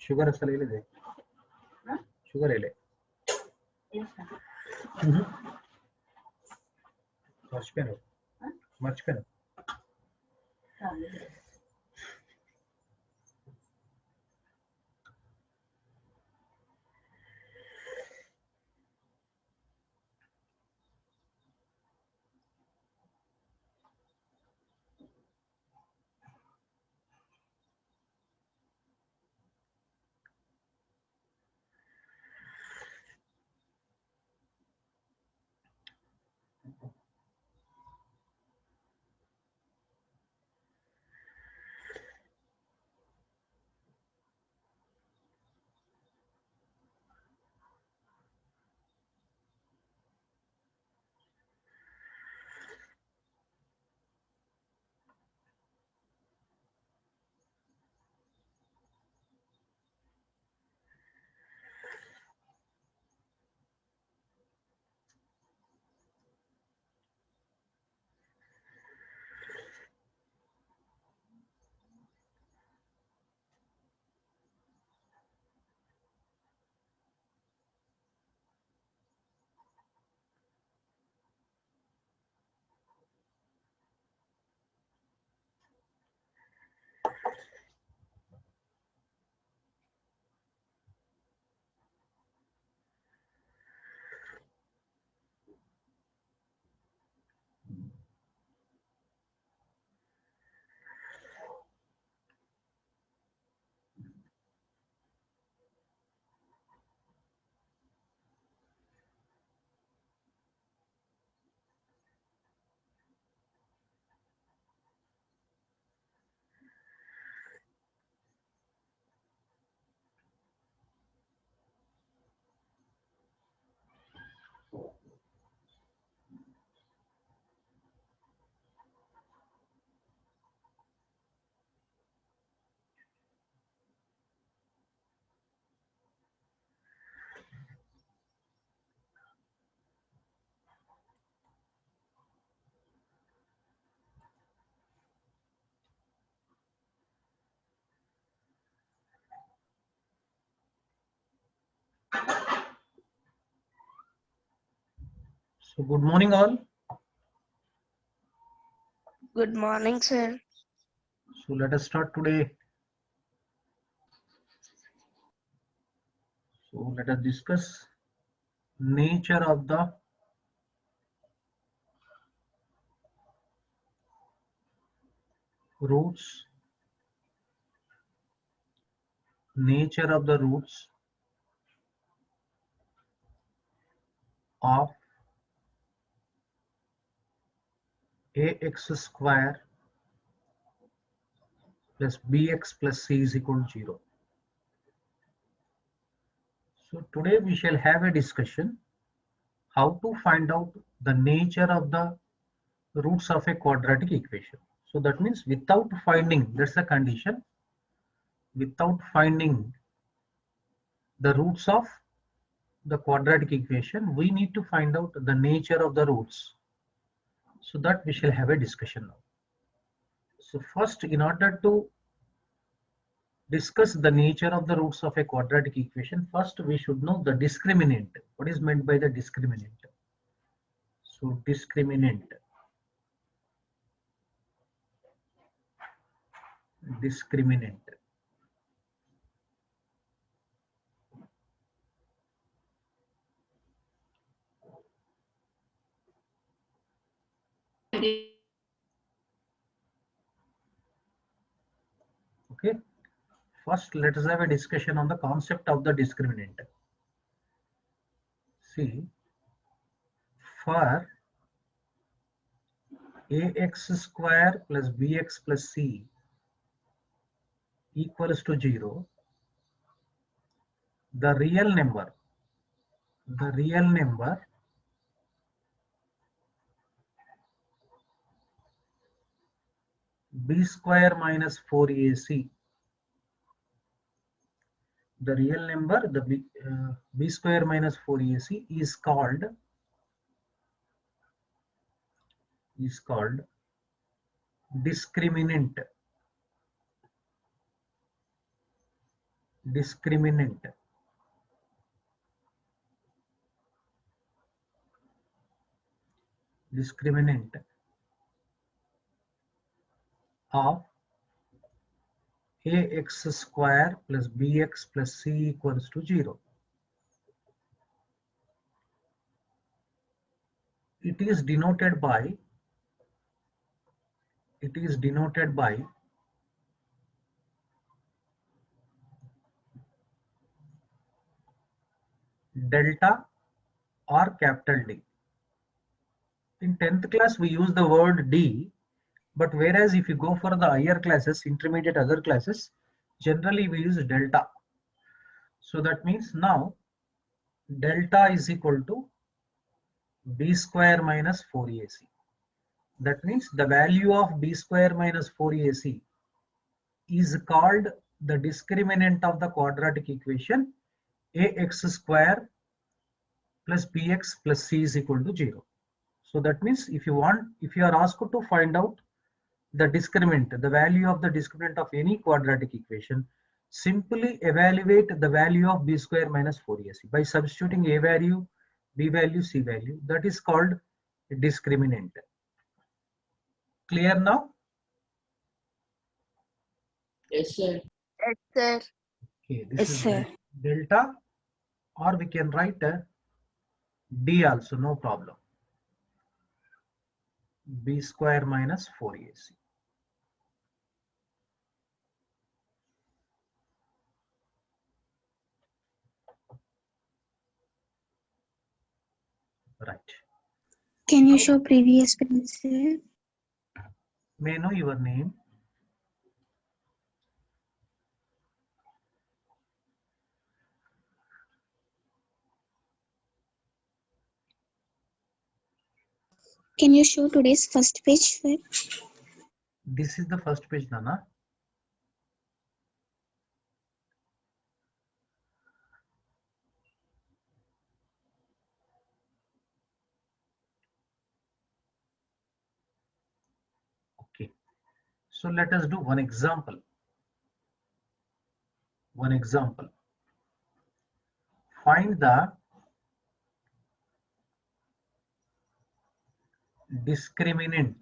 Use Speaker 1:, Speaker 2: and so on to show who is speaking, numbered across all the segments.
Speaker 1: Sugar ಅಸಲ ಹೇಳಿದೆ sugar ಎಲೆ ಮರ್ಚಿಪೇನು ಮರ್ಚಿಪೇನು So good morning all.
Speaker 2: Good morning, sir.
Speaker 1: So let us start today. So let us discuss nature of the roots. Nature of the roots of ax square plus bx plus c is equal to 0. So today we shall have a discussion how to find out the nature of the roots of a quadratic equation. So that means without finding, that's the condition, without finding the roots of the quadratic equation, we need to find out the nature of the roots. So that we shall have a discussion now. So first, in order to discuss the nature of the roots of a quadratic equation, first we should know the discriminant. What is meant by the discriminant? So discriminant. Discriminant. Okay. First, let us have a discussion on the concept of the discriminant. See, for ax square plus bx plus c equals to 0, the real number b square minus 4ac, the real number, the b square minus 4ac is called discriminant. discriminant of ax square plus bx plus c equals to 0. It is denoted by delta or capital D. In 10th class we use the word D, but whereas if you go for the higher classes, intermediate other classes, generally we use delta. So that means now delta is equal to b square minus 4ac. That means the value of b square minus 4ac is called the discriminant of the quadratic equation ax square plus bx plus c is equal to 0. So that means if you are asked to find out the discriminant, the value of the discriminant of any quadratic equation, simply evaluate the value of b square minus 4ac by substituting a value, b value, c value. That is called discriminant. Clear now?
Speaker 3: Yes, sir.
Speaker 2: Yes, sir.
Speaker 1: Okay, this
Speaker 2: Yes,
Speaker 1: is
Speaker 2: sir.
Speaker 1: delta, or we can write d also, no problem. B square minus 4ac. Right.
Speaker 4: Can you show previous page, sir?
Speaker 1: May I know your name?
Speaker 4: Can you show today's first page, sir?
Speaker 1: This is the first page, Nana. Okay. So let us do one example. Find the discriminant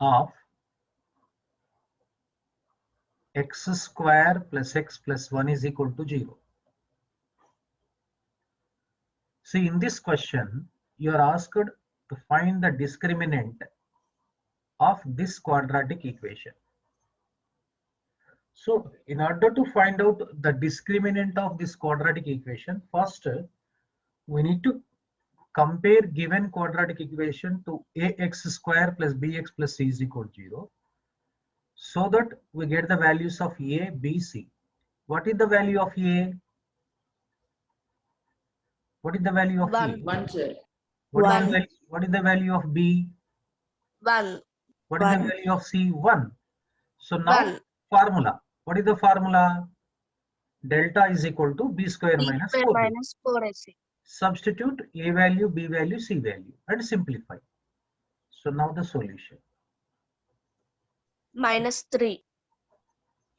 Speaker 1: of x square plus x plus 1 is equal to 0. See, in this question, you are asked to find the discriminant of this quadratic equation. So, in order to find out the discriminant of this quadratic equation, first we need to compare given quadratic equation to ax square plus bx plus c is equal to 0, so that we get the values of a, b, c. What is the value of a? What is the value of a?
Speaker 3: 1, sir.
Speaker 1: What is the value of b?
Speaker 2: 1.
Speaker 1: What is the
Speaker 4: 1.
Speaker 1: value of c? 1. So now
Speaker 2: 1.
Speaker 1: formula. What is the formula? Delta is equal to b square
Speaker 2: B
Speaker 1: minus
Speaker 2: square
Speaker 1: 4.
Speaker 2: minus 4ac.
Speaker 1: Substitute a value, b value, c value and simplify. So now the solution.
Speaker 2: Minus 3.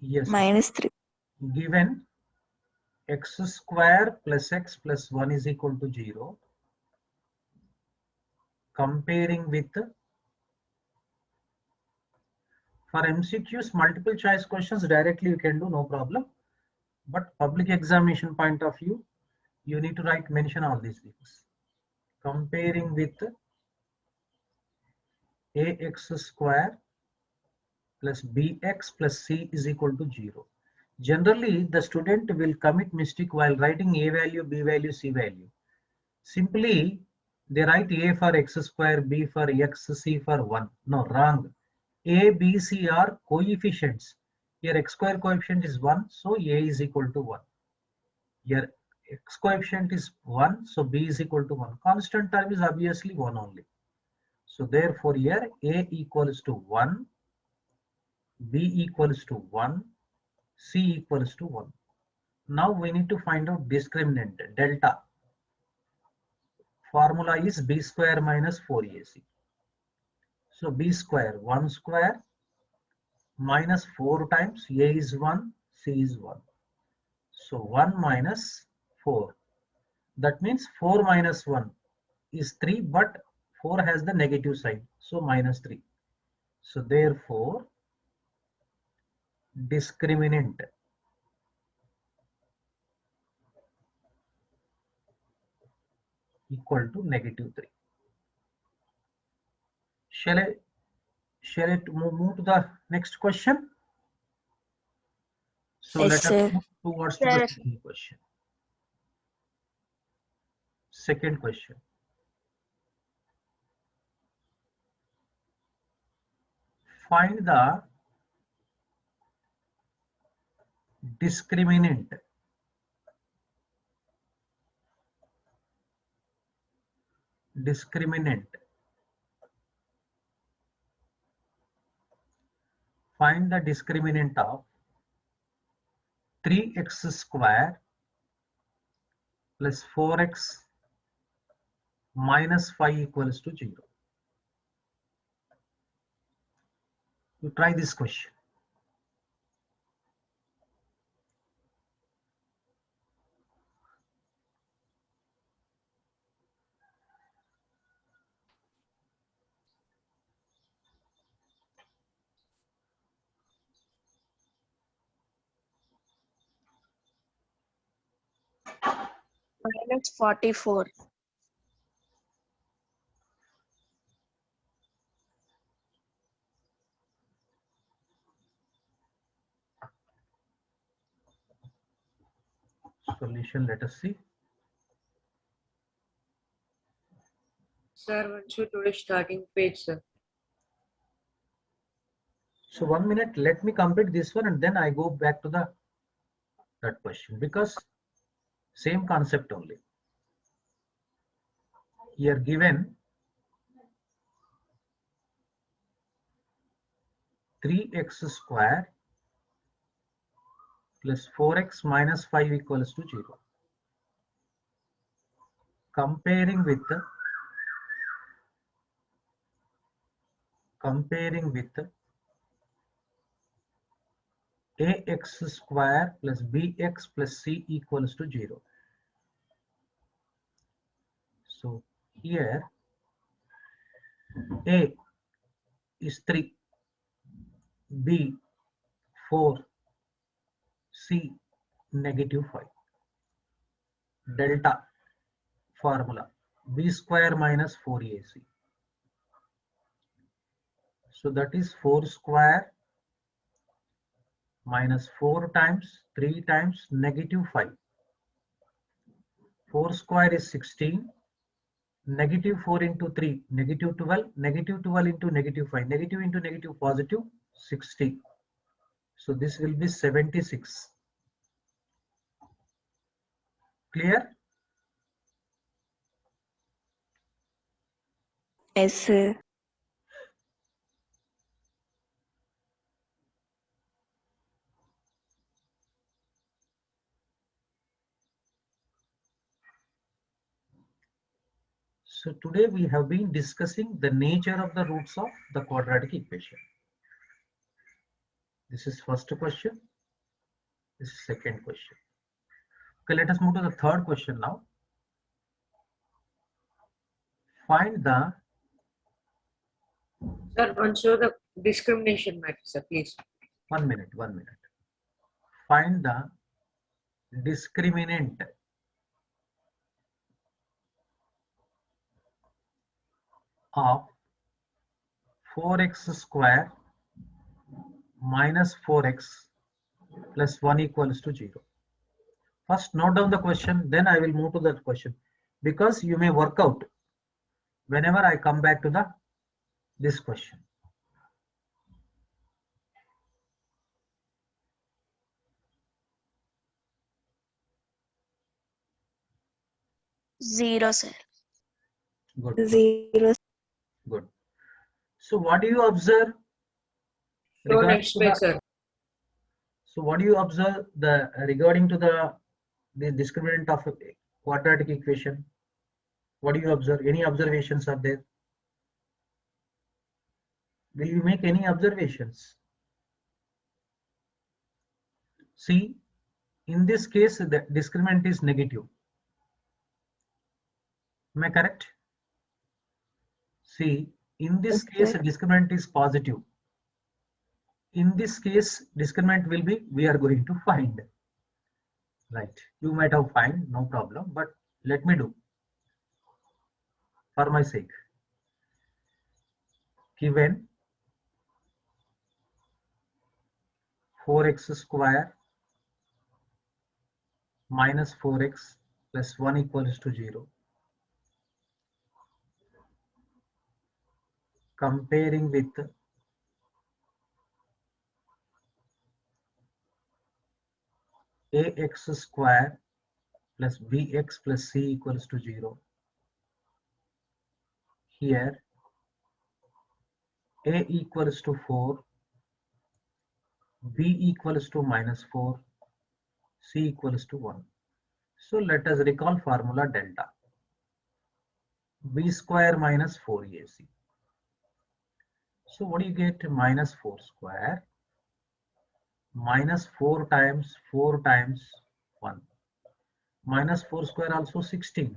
Speaker 1: Yes.
Speaker 4: Minus 3.
Speaker 1: Given x square plus x plus 1 is equal to 0. Comparing with, for MCQs, multiple choice questions directly you can do, no problem. But public examination point of view, you need to mention all these things. Comparing with ax square plus bx plus c is equal to 0. Generally, the student will commit mistake while writing a value, b value, c value. Simply, they write a for x square, b for x, c for 1. No, wrong. A, b, c are coefficients. Here x square coefficient is 1, so a is equal to 1. Here x coefficient is 1, so b is equal to 1. Constant term is obviously 1 only. So therefore here a equals to 1, b equals to 1, c equals to 1. Now we need to find out discriminant, delta. Formula is b square minus 4ac. So b square, 1 square minus 4 times a is 1, c is 1. So 1 minus 4. That means 4 minus 1 is 3, but 4 has the negative sign. So minus 3. So therefore, discriminant equal to negative 3. Shall I move to the next question? So
Speaker 4: Yes,
Speaker 1: let us
Speaker 4: sir.
Speaker 1: move towards to the
Speaker 2: Yes.
Speaker 1: second question. Second question. Find the discriminant find the discriminant of 3x square plus 4x minus 5 equals to 0. You try this question.
Speaker 2: Minus 44.
Speaker 1: Solution, let us see.
Speaker 3: Sir, once you today starting page, sir.
Speaker 1: So 1 minute, let me complete this one and then I go back to that question, because same concept only. Here given 3x square plus 4x minus 5 equals to 0. Comparing with ax square plus bx plus c equals to 0. So here a is 3, b 4, c negative 5. Delta formula b square minus 4ac. So that is 4 square minus 4 times 3 times negative 5. 4 square is 16. Negative 4 into 3, negative 12. Negative 12 into negative 5. Negative into negative positive 60. So this will be 76. Clear?
Speaker 4: Yes, sir.
Speaker 1: So today we have been discussing the nature of the roots of the quadratic equation. This is first question. This is second question. Okay, let us move to the third question now. Find the
Speaker 3: Sir, once you the discrimination matter, sir, please.
Speaker 1: 1 minute. Find the discriminant of 4x square minus 4x plus 1 equals to 0. First note down the question, then I will move to that question, because you may work out whenever I come back to this question.
Speaker 2: Zero, sir.
Speaker 1: Good.
Speaker 4: 0.
Speaker 1: Good. So what do you observe
Speaker 3: So
Speaker 1: regarding
Speaker 3: next
Speaker 1: to
Speaker 3: page, sir.
Speaker 1: regarding to the discriminant of a quadratic equation? What do you observe? Any observations are there? Will you make any observations? See, in this case, the discriminant is negative. Am I correct? See, in this
Speaker 2: Yes,
Speaker 1: case,
Speaker 2: sir.
Speaker 1: discriminant is positive. In this case, discriminant will be, we are going to find. Right. You might have find, no problem, but let me do for my sake. Given 4x square minus 4x plus 1 equals to 0. Comparing with ax square plus bx plus c equals to 0. Here a equals to 4, b equals to minus 4, c equals to 1. So let us recall formula delta. B square minus 4ac. So what do you get? Minus 4 square minus 4 times 1. Minus 4 square also 16.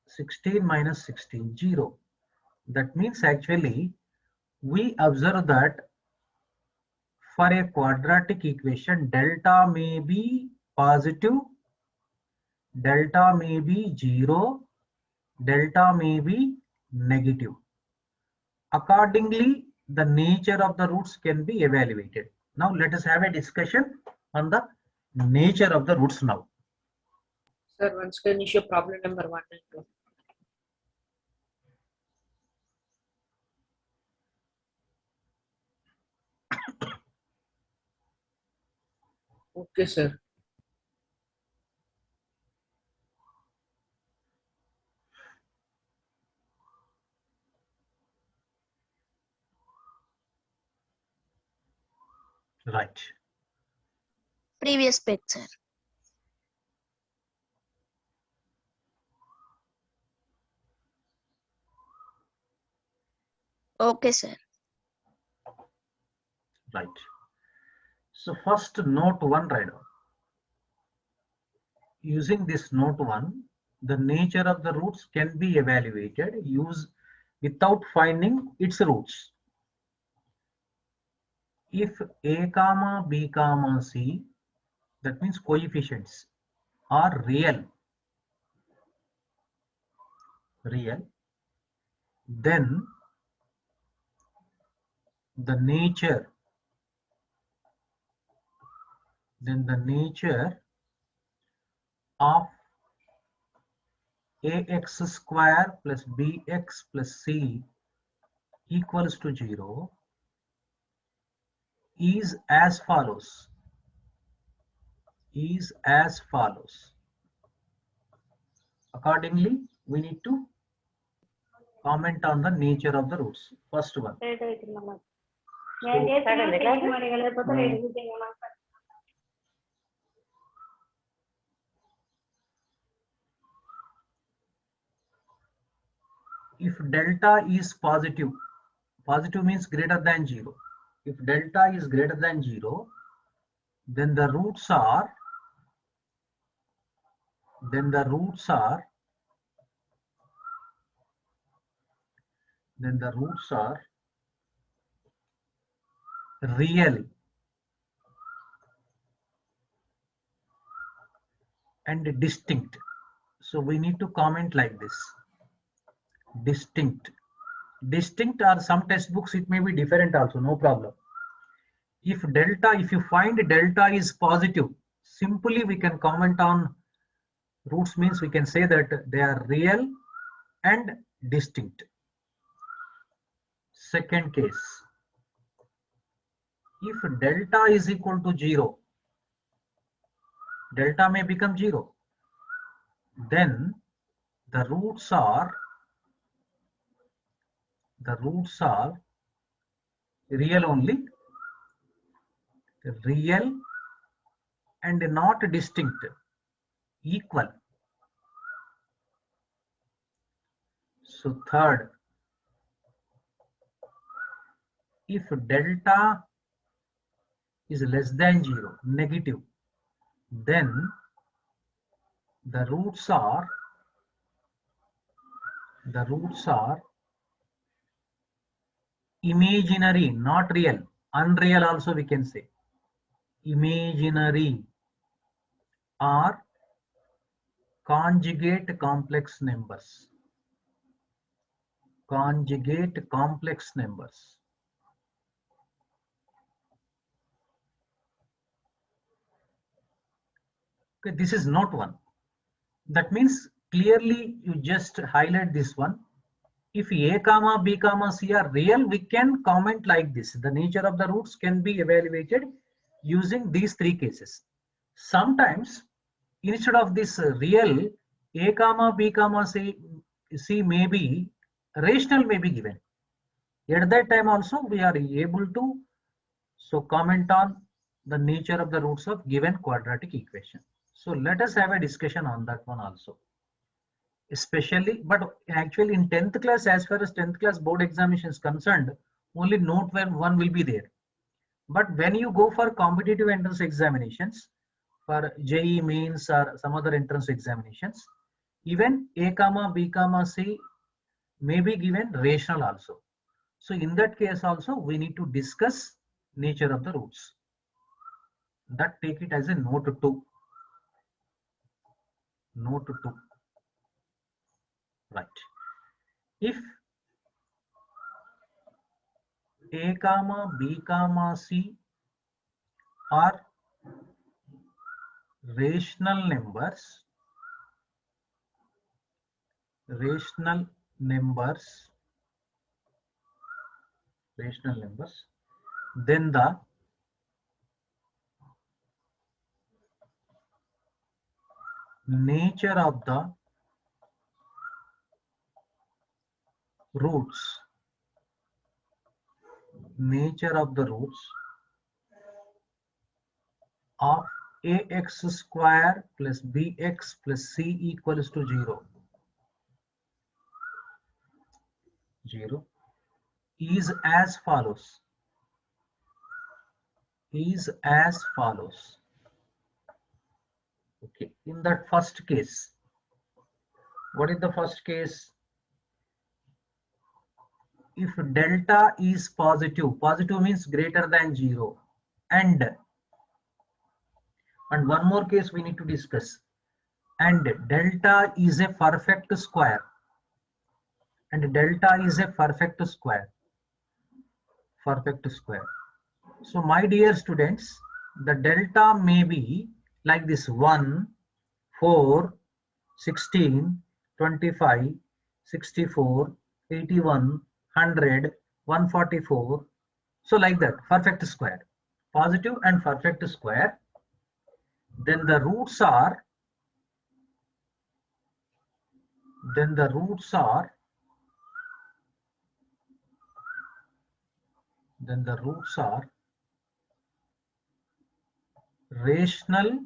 Speaker 1: 16 minus 16, 0. That means actually we observe that for a quadratic equation, delta may be positive, delta may be 0, delta may be negative. Accordingly, the nature of the roots can be evaluated. Now let us have a discussion on the nature of the roots now.
Speaker 3: Sir, once can you show problem number 1 and 2? Okay, sir.
Speaker 1: Right.
Speaker 2: Previous page, sir. Okay, sir.
Speaker 1: Right. So first note 1 right now. Using this note 1, the nature of the roots can be evaluated without finding its roots. If a comma b comma c, that means coefficients, are real, then the nature of ax square plus bx plus c equals to 0 is as follows. Accordingly, we need to comment on the nature of the roots. First one. If delta is positive means greater than 0. If delta is greater than 0, then the roots are real and distinct. So we need to comment like this. Distinct or some textbooks it may be different also, no problem. If you find delta is positive, simply we can comment on roots, means we can say that they are real and distinct. Second case, if delta is equal to 0, delta may become 0, then the roots are real only, real and not distinct, equal. So third, if delta is less than 0, negative, then the roots are imaginary, not real. Unreal also we can say. Imaginary or conjugate complex numbers. Conjugate complex numbers. Okay, this is not one. That means clearly you just highlight this one. If A comma B comma C are real, we can comment like this. The nature of the roots can be evaluated using these three cases. Sometimes instead of this real, A comma B comma C may be rational may be given. At that time also we are able to comment on the nature of the roots of given quadratic equation. So let us have a discussion on that one also. Especially, but actually in 10th class, as far as 10th class board examination is concerned, only note 1 will be there. But when you go for competitive entrance examinations, for JEE mains or some other entrance examinations, even A comma B comma C may be given rational also. So in that case also we need to discuss nature of the roots. That take it as a note 2. Note 2. Right. If A comma B comma C are rational numbers, then the nature of the roots of ax square plus bx plus c equals to 0 is as follows. Okay, in that first case, what is the first case? If delta is positive means greater than 0, and one more case we need to discuss, and delta is a perfect square, So my dear students, the delta may be like this: 1, 4, 16, 25, 64, 81, 100, 144. So like that, perfect square, positive and perfect square. Then the roots are rational,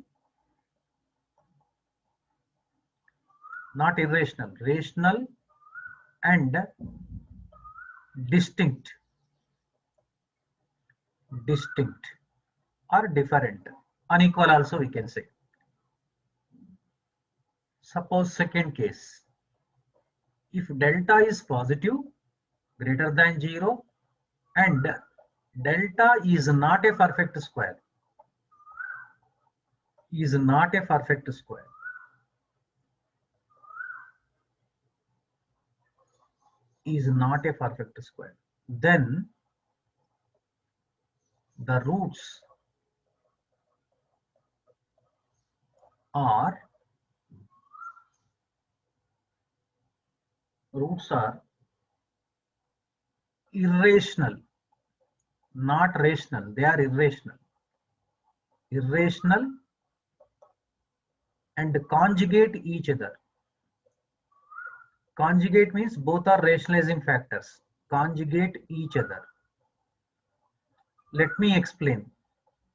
Speaker 1: not irrational, rational and distinct or different, unequal also we can say. Suppose second case, if delta is positive, greater than 0, and delta is not a perfect square, then the roots are irrational, not rational. They are irrational and conjugate each other. Conjugate means both are rationalizing factors. Conjugate each other. Let me explain.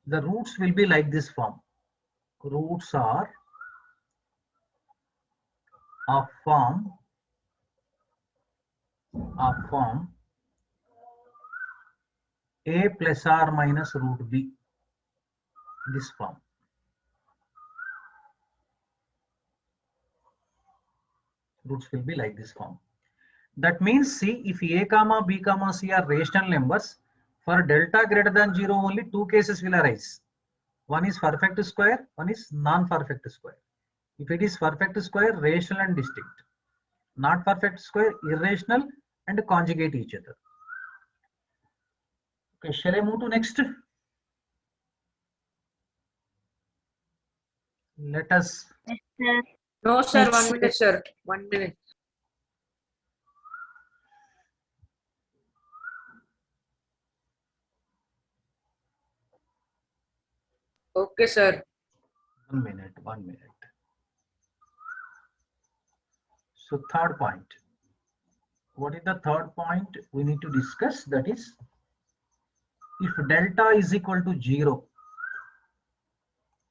Speaker 1: The roots will be like this form. Roots are of form a plus or minus root b, this form. Roots will be like this form. That means, see, if a comma b comma c are rational numbers, for delta greater than 0 only two cases will arise. One is perfect square, one is non-perfect square. If it is perfect square, rational and distinct. Not perfect square, irrational and conjugate each other. Okay, shall I move to next? Let us.
Speaker 2: Yes, sir.
Speaker 3: No, sir.
Speaker 2: Yes,
Speaker 3: 1
Speaker 2: sir.
Speaker 3: minute, sir. 1 minute. Okay, sir.
Speaker 1: 1 minute, 1 minute. So third point. What is the third point we need to discuss? That is, if delta is equal to 0,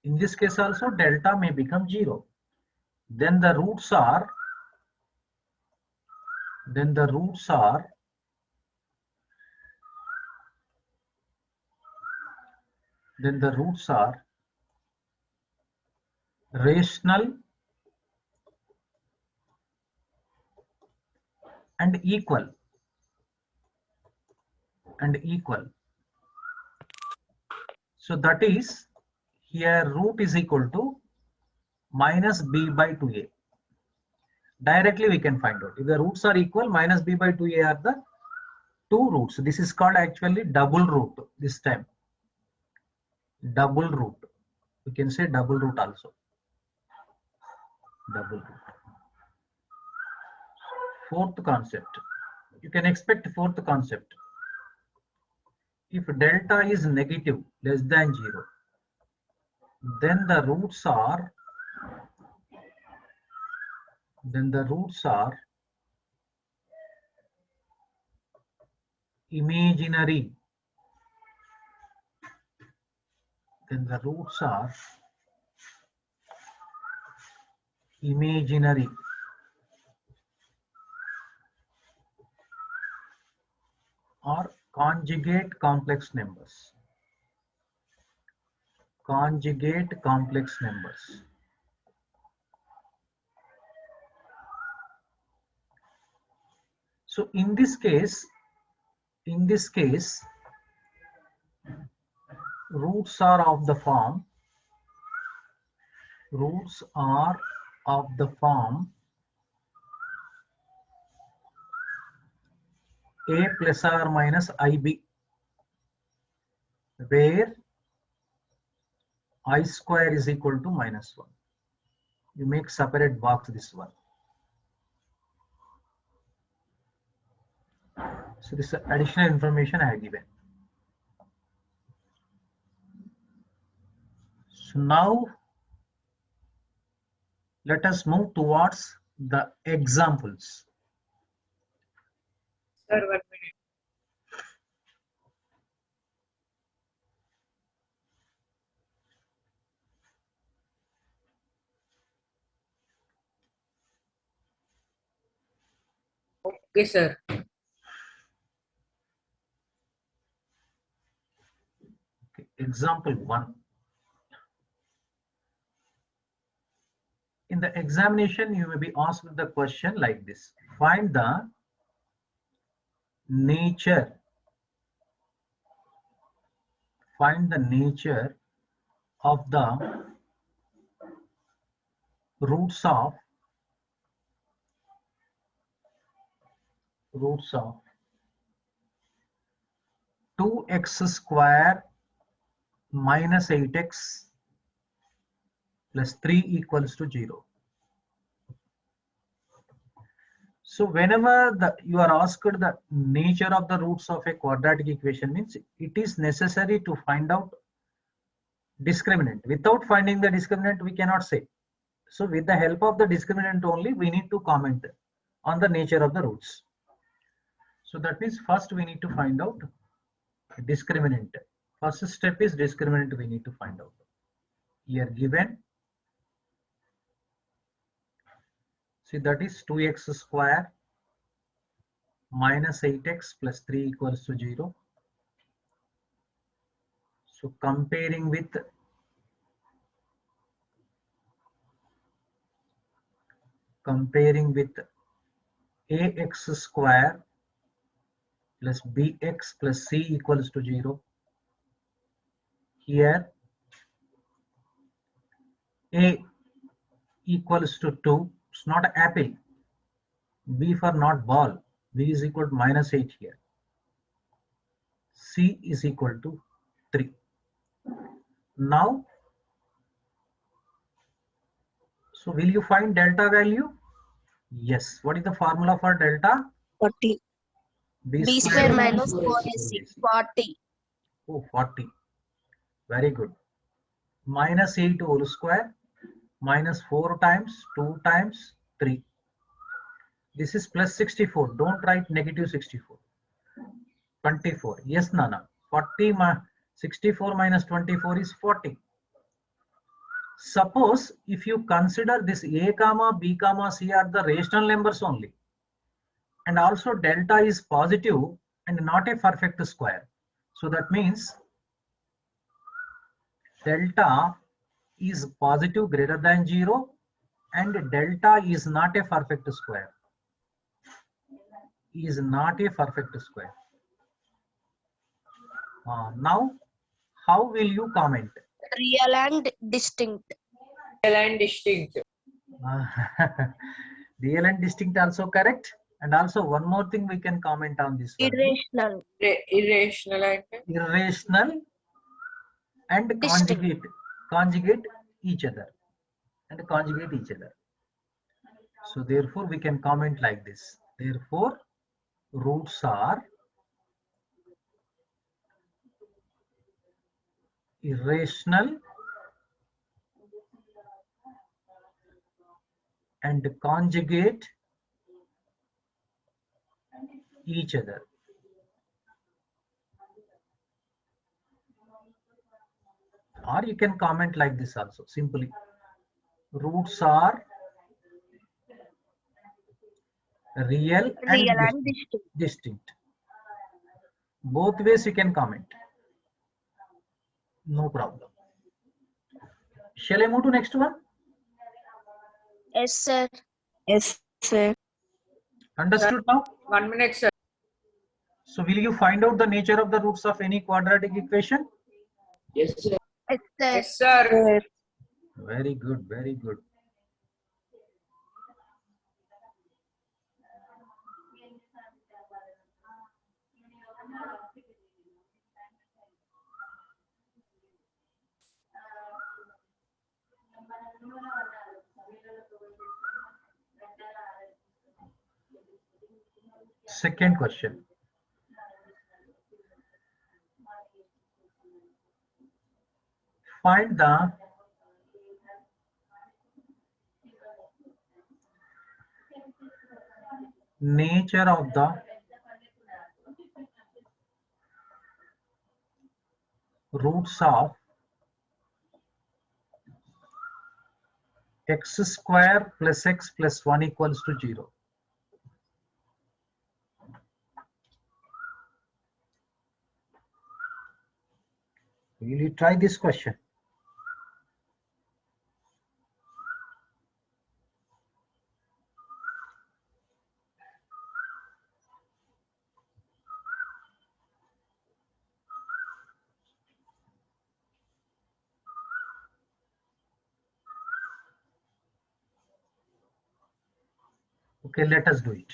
Speaker 1: in this case also delta may become 0. Then the roots are rational and equal. So that is, here root is equal to minus b by 2a. Directly we can find out. If the roots are equal, minus b by 2a are the two roots. This is called actually double root this time. Double root. We can say double root also. Double root. Fourth concept. You can expect fourth concept. If delta is negative, less than 0, then the roots are imaginary. Or conjugate complex numbers. So in this case, roots are of the form a plus or minus ib, where I square is equal to minus 1. You make separate box this one. So this is additional information I have given. So now let us move towards the examples.
Speaker 3: Sir, 1 minute. Okay, sir.
Speaker 1: Okay. Example 1. In the examination, you may be asked the question like this. Find the nature of the roots of 2x square minus 8x plus 3 equals to 0. So whenever you are asked the nature of the roots of a quadratic equation, means it is necessary to find out discriminant. Without finding the discriminant, we cannot say. So with the help of the discriminant only, we need to comment on the nature of the roots. So that means first we need to find out discriminant. First step is discriminant we need to find out. Here given, see, that is 2x square minus 8x plus 3 equals to 0. So comparing with ax square plus bx plus c equals to 0. Here a equals to 2. It's not apple. B for not ball. B is equal to -8 here. C is equal to 3. Now, so will you find delta value? Yes. What is the formula for delta?
Speaker 4: 40.
Speaker 2: B square minus 4AC. 40.
Speaker 1: Oh, 40. Very good. -8 whole square minus 4 times 2 times 3. This is plus 64. Don't write negative 64. 24. Yes, Nana. 64 minus 24 is 40. Suppose if you consider this a comma b comma c are the rational numbers only, and also delta is positive and not a perfect square. So that means delta is positive greater than 0 and delta is not a perfect square. Is not a perfect square. Now, how will you comment?
Speaker 2: Real and distinct.
Speaker 3: Real and distinct.
Speaker 1: Real and distinct also correct. And also one more thing we can comment on this one.
Speaker 2: Irrational.
Speaker 3: Irrational and
Speaker 1: Irrational and
Speaker 2: Distinct.
Speaker 1: conjugate each other. And conjugate each other. So therefore we can comment like this. Therefore roots are irrational and conjugate each other. Or you can comment like this also, simply. Roots are real and distinct. Both ways you can comment. No problem. Shall I move to next one?
Speaker 2: Yes, sir.
Speaker 4: Yes, sir.
Speaker 1: Understood now?
Speaker 3: 1 minute, sir.
Speaker 1: So will you find out the nature of the roots of any quadratic equation?
Speaker 3: Yes, sir.
Speaker 2: Yes, sir.
Speaker 3: Yes, sir.
Speaker 4: Sir.
Speaker 1: Very good, very good. Second question. Find the nature of the roots of x square plus x plus 1 equals to 0. Will you try this question? Okay, let us do it.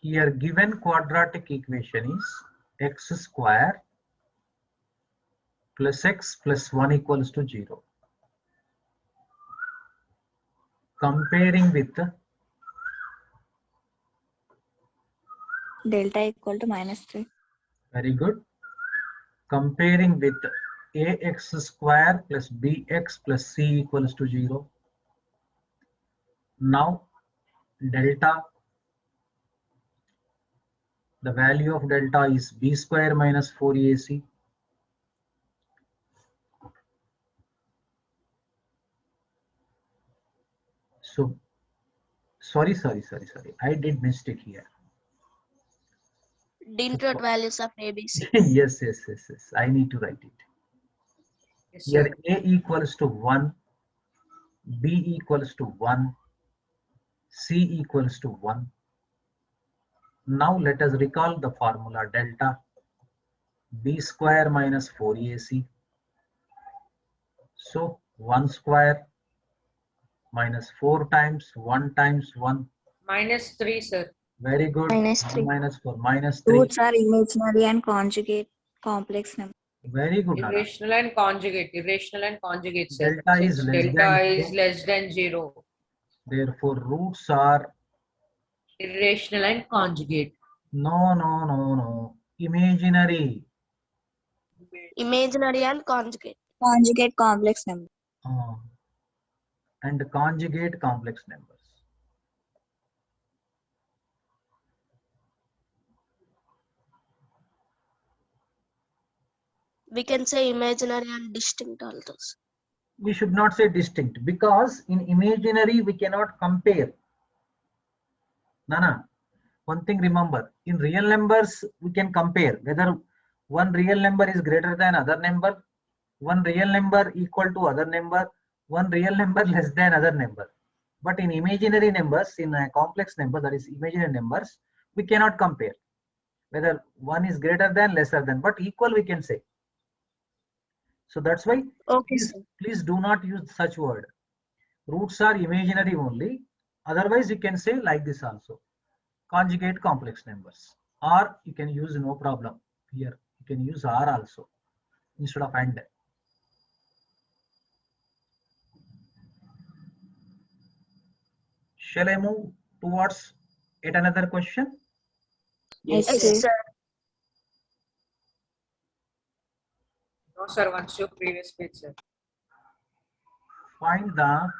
Speaker 1: Here given quadratic equation is x square plus x plus 1 equals to 0. Comparing with
Speaker 4: Delta equal to -3.
Speaker 1: very good. Comparing with ax square plus bx plus c equals to 0. Now delta, the value of delta is b square minus 4ac. So sorry, I did mistake here.
Speaker 2: Denoted values of ABC.
Speaker 1: Yes, yes, yes, yes. I need to write it.
Speaker 3: Yes,
Speaker 1: Here
Speaker 3: sir.
Speaker 1: A equals to 1, B equals to 1, C equals to 1. Now let us recall the formula delta B square minus 4AC. So 1 square minus 4 times 1 times 1.
Speaker 3: -3, sir.
Speaker 1: Very good.
Speaker 4: Minus
Speaker 1: 1
Speaker 4: 3.
Speaker 1: minus 4 minus 3.
Speaker 5: Roots are imaginary and conjugate complex number.
Speaker 1: Very good, Nana.
Speaker 3: Irrational and conjugate. Irrational and conjugate, sir.
Speaker 1: Delta is
Speaker 3: Since
Speaker 1: less
Speaker 3: delta
Speaker 1: than
Speaker 3: is
Speaker 1: 0.
Speaker 3: less than 0.
Speaker 1: Therefore, roots are
Speaker 3: Irrational and conjugate.
Speaker 1: no. Imaginary.
Speaker 2: Imaginary and conjugate.
Speaker 5: Conjugate complex number.
Speaker 1: uh, and conjugate complex numbers.
Speaker 2: We can say imaginary and distinct also.
Speaker 1: We should not say distinct because in imaginary we cannot compare. Nana, one thing remember, in real numbers we can compare whether one real number is greater than other number, one real number equal to other number, one real number less than other number. But in imaginary numbers, in a complex number, that is imaginary numbers, we cannot compare whether one is greater than, lesser than, but equal we can say. So that's why
Speaker 2: Okay, sir.
Speaker 1: please do not use such word. Roots are imaginary only. Otherwise, you can say like this also. Conjugate complex numbers. Or you can use no problem. Here, you can use R also instead of AND. Shall I move towards yet another question?
Speaker 5: Yes,
Speaker 2: Yes,
Speaker 5: sir.
Speaker 2: sir.
Speaker 3: No, sir. Once your previous page, sir.
Speaker 1: Find the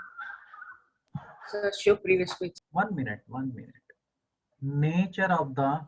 Speaker 3: Sir, show previous page.
Speaker 1: 1 minute. Nature of the